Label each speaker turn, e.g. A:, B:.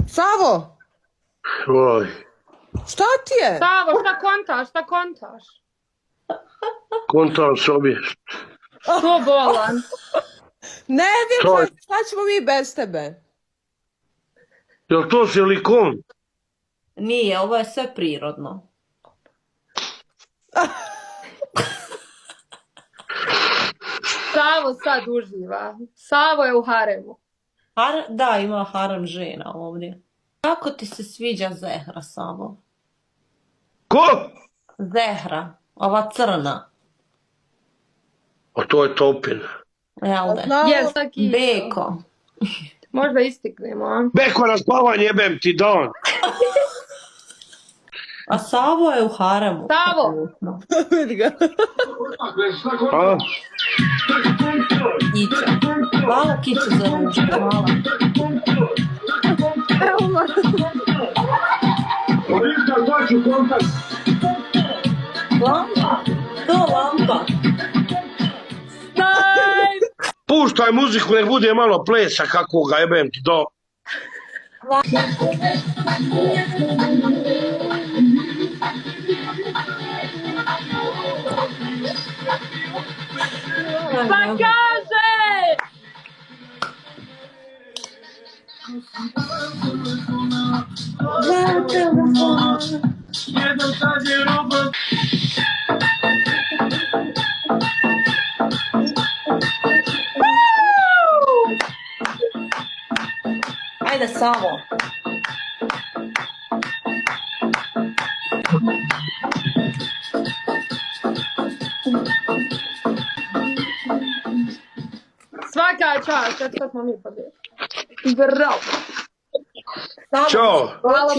A: Savo,
B: Oj,
A: šta ti je?
C: Savo, šta kontaš?
B: kontam sobie.
C: Što bolan?
A: Ne
B: To je,
A: vjerujem, šta ćemo mi bez tebe?
B: jel to silikon?
D: Nije, ovo je sve prirodno.
C: Savo sad uživa. Savo je u haremu.
D: Da, ima harem žena ovdje. Kako ti se sviđa Zehra, Savo?
B: Ko?
D: Zehra, ova crna.
B: A to je topin.
D: Jel da?
C: Jes, taki.
D: Beko.
C: Možda istiknemo, a?
B: Beko na spavanje jebem ti dan.
D: A Savo je u haremu.
C: Savo!
A: Vidi ga.
B: A?
D: Kića. Hvala Kića za ručke, hvala. Lampa? To lampa.
B: Puštaj muziku, nek bude malo plesa kakvoga jebem ti dan.
C: Pa kaže!
D: Ajde, Savo.
C: Svaka čast, sad smo mi pobjeli. Bravo.
B: Ćao.
C: Hvala